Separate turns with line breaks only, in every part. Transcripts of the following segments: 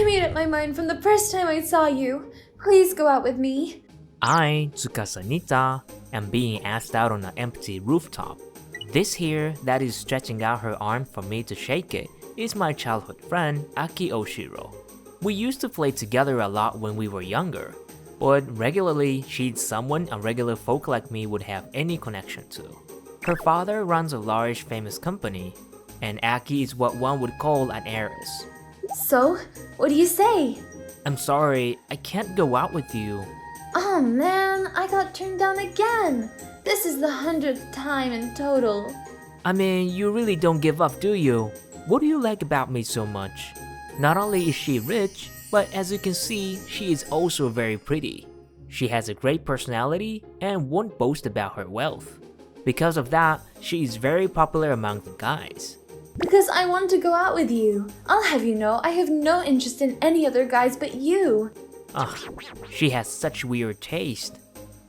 I made up my mind from the first time I saw you. Please go out with me.
I, Tsukasa Nita, am being asked out on an empty rooftop. This here that is stretching out her arm for me to shake it is my childhood friend Aki Oshiro. We used to play together a lot when we were younger, but regularly she's someone a regular folk like me would have any connection to. Her father runs a large famous company, and Aki is what one would call an heiress.
So, what do you say?
I'm sorry, I can't go out with you.
Oh man, I got turned down again. This is the 100th time in total.
I mean, you really don't give up, do you? What do you like about me so much? Not only is she rich, but as you can see, she is also very pretty. She has a great personality and won't boast about her wealth. Because of that, she is very popular among the guys.
Because I want to go out with you. I'll have you know I have no interest in any other guys but you.
Ugh, she has such weird taste.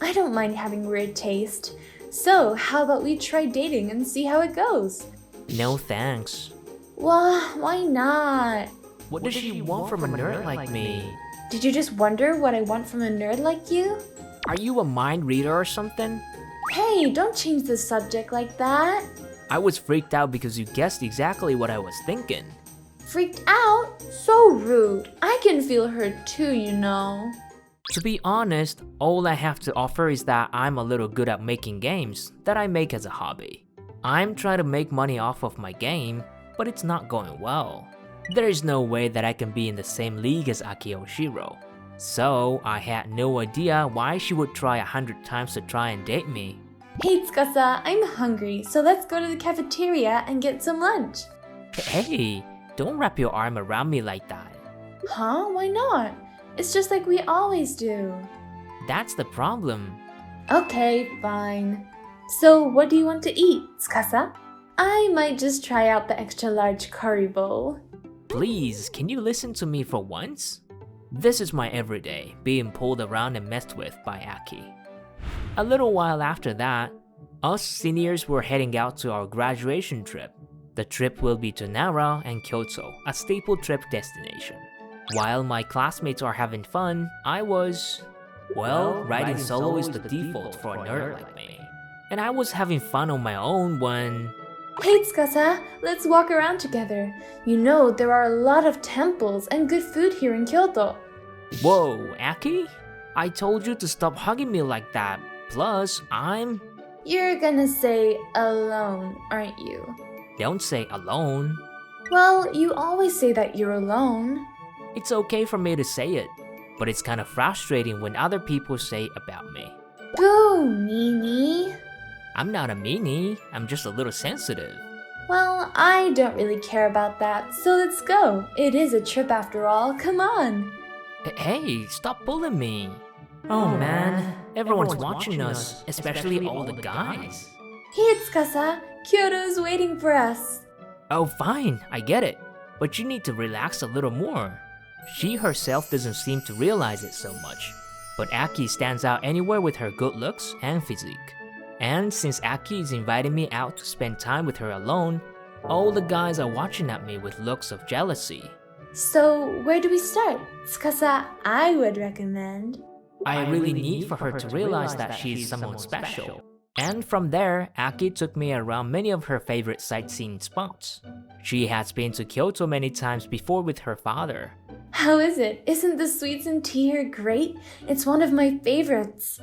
I don't mind having weird taste. So, how about we try dating and see how it goes?
No thanks.
Well, why not?
What does she want from a nerd like me?
Did you just wonder what I want from a nerd like you?
Are you a mind reader or something?
Hey, don't change the subject like that.
I was freaked out because you guessed exactly what I was thinking.
Freaked out? So rude. I can feel hurt too, you know.
To be honest, all I have to offer is that I'm a little good at making games that I make as a hobby. I'm trying to make money off of my game, but it's not going well. There is no way that I can be in the same league as Aki Oshiro. So I had no idea why she would try 100 times to try and date me.
Hey Tsukasa, I'm hungry, so let's go to the cafeteria and get some lunch.
Hey, don't wrap your arm around me like that.
Huh? Why not? It's just like we always do.
That's the problem.
Okay, fine. So what do you want to eat, Tsukasa? I might just try out the extra large curry bowl.
Please, can you listen to me for once? This is my everyday, being pulled around and messed with by Aki. A little while after that, us seniors were heading out to our graduation trip. The trip will be to Nara and Kyoto, a staple trip destination. While my classmates are having fun, I was... well, riding solo is the default for a nerd like me. And I was having fun on my own when...
Hey Tsukasa, let's walk around together. You know there are a lot of temples and good food here in Kyoto.
Whoa, Aki? I told you to stop hugging me like that. Plus, I'm...
You're gonna say alone, aren't you?
Don't say alone.
Well, you always say that you're alone.
It's okay for me to say it, but it's kind of frustrating when other people say about me.
Boo, Nini.
I'm not a meanie, I'm just a little sensitive.
Well, I don't really care about that, so let's go. It is a trip after all, come on.
Hey, stop pulling me. Oh man, everyone's watching us, especially all the guys.
Hey Tsukasa, Kyoto's waiting for us.
Oh fine, I get it, but you need to relax a little more. She herself doesn't seem to realize it so much, but Aki stands out anywhere with her good looks and physique. And since Aki is inviting me out to spend time with her alone, all the guys are watching at me with looks of jealousy.
So, where do we start? Tsukasa, I would recommend.
I really need for her to realize that she is someone special. And from there, Aki took me around many of her favorite sightseeing spots. She has been to Kyoto many times before with her father.
How is it? Isn't the sweets and tea here great? It's one of my favorites.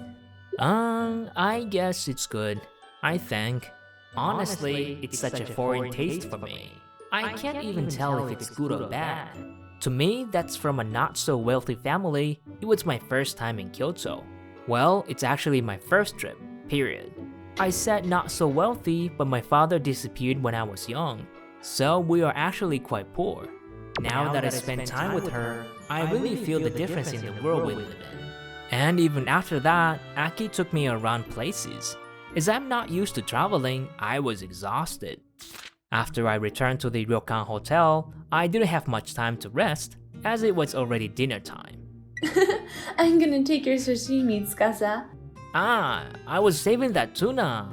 I guess it's good, I think. Honestly, it's such a foreign taste for me. I can't even tell if it's good or bad. To me, that's from a not-so-wealthy family. It was my first time in Kyoto. Well, it's actually my first trip, period. I said not so wealthy, but my father disappeared when I was young, so we are actually quite poor. Now that I spend time with her, I really feel the difference in the world we live in. And even after that, Aki took me around places. As I'm not used to traveling, I was exhausted. After I returned to the RomCom hotel, I didn't have much time to rest, as it was already dinner time.
I'm gonna take your sashimi, Tsukasa.
Ah, I was saving that tuna.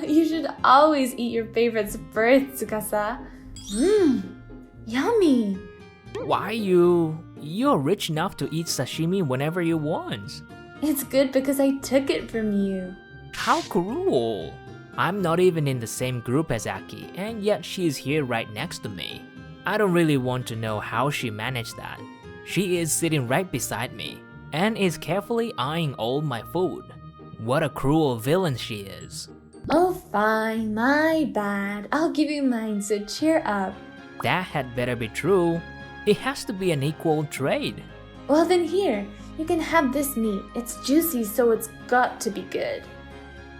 You should always eat your favorites first, Tsukasa. Mmm, yummy.
Why you're rich enough to eat sashimi whenever you want.
It's good because I took it from you.
How cruel. I'm not even in the same group as Aki, and yet she's here right next to me. I don't really want to know how she managed that. She is sitting right beside me, and is carefully eyeing all my food. What a cruel villain she is.
Oh fine, my bad. I'll give you mine, so cheer up.
That had better be true. It has to be an equal trade.
Well then here, you can have this meat. It's juicy, so it's got to be good.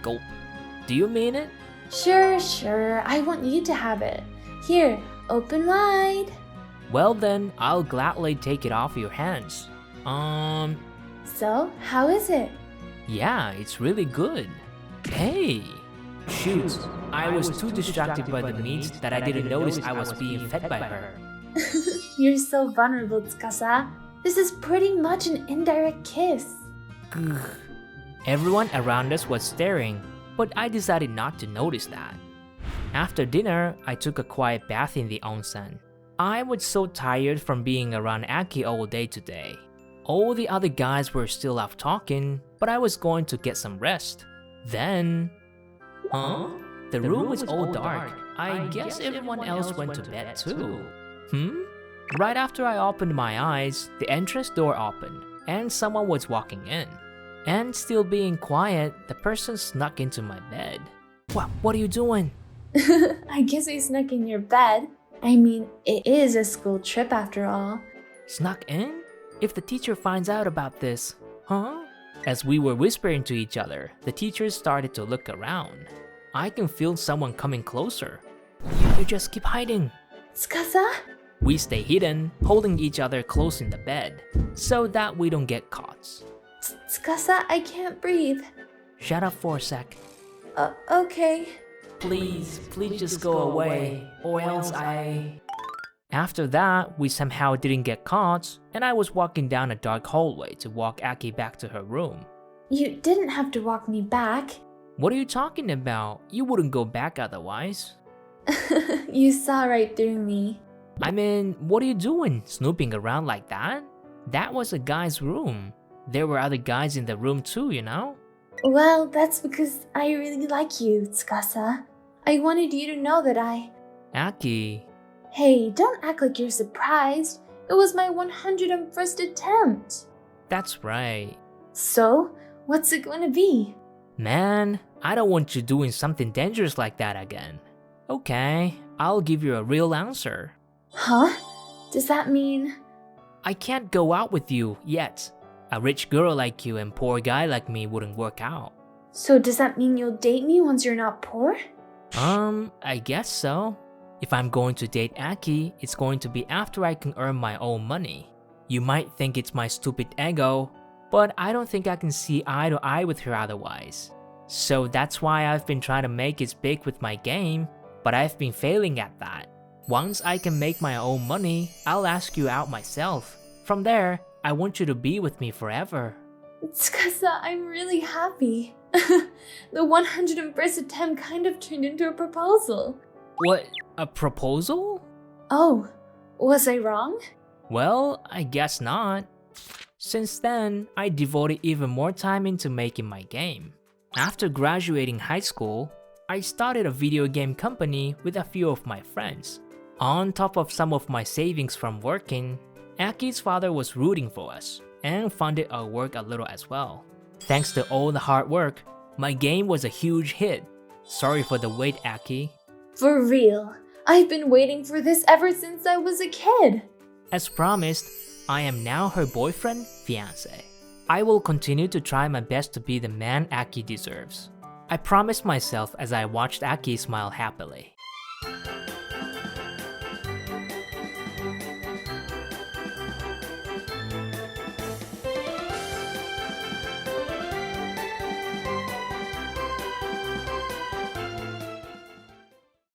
Gulp. Do you mean it?
Sure, I want you to have it. Here, open wide.
Well then, I'll gladly take it off your hands.
So, how is it?
Yeah, it's really good. Hey! Shoot, I was too distracted by the meat that I didn't notice I was being fed by her.
You're so vulnerable, Tsukasa. This is pretty much an indirect kiss.
Everyone around us was staring, but I decided not to notice that. After dinner, I took a quiet bath in the onsen. I was so tired from being around Aki all day today. All the other guys were still out talking, but I was going to get some rest. Then... Huh? The room was all dark. I guess everyone else went to bed too. Right after I opened my eyes, the entrance door opened, and someone was walking in. And still being quiet, the person snuck into my bed. What are you doing?
I guess I snuck in your bed. I mean, it is a school trip after all.
Snuck in? If the teacher finds out about this, huh? As we were whispering to each other, the teachers started to look around. I can feel someone coming closer. You just keep hiding.
Tsukasa?
We stay hidden, holding each other close in the bed, so that we don't get caught.
Tsukasa, I can't breathe.
Shut up for a sec.
Okay.
Please just go away, or else After that, we somehow didn't get caught, and I was walking down a dark hallway to walk Aki back to her room.
You didn't have to walk me back.
What are you talking about? You wouldn't go back otherwise.
You saw right through me.
I mean, what are you doing, snooping around like that? That was a guy's room. There were other guys in the room too, you know?
Well, that's because I really like you, Tsukasa. I wanted you to know that
Aki...
Hey, don't act like you're surprised. It was my 101st attempt.
That's right.
So, what's it gonna be?
Man, I don't want you doing something dangerous like that again. Okay, I'll give you a real answer.
Huh? Does that mean...
I can't go out with you yet. A rich girl like you and poor guy like me wouldn't work out.
So does that mean you'll date me once you're not poor?
I guess so. If I'm going to date Aki, it's going to be after I can earn my own money. You might think it's my stupid ego, but I don't think I can see eye to eye with her otherwise. So that's why I've been trying to make it big with my game, but I've been failing at that. Once I can make my own money, I'll ask you out myself. From there, I want you to be with me forever.
Tsukasa, I'm really happy. The 101st attempt kind of turned into a proposal.
What? A proposal?
Oh, was I wrong?
Well, I guess not. Since then, I devoted even more time into making my game. After graduating high school, I started a video game company with a few of my friends. On top of some of my savings from working, Aki's father was rooting for us and funded our work a little as well. Thanks to all the hard work, my game was a huge hit. Sorry for the wait, Aki.
For real, I've been waiting for this ever since I was a kid.
As promised, I am now her boyfriend, fiancé. I will continue to try my best to be the man Aki deserves. I promised myself as I watched Aki smile happily.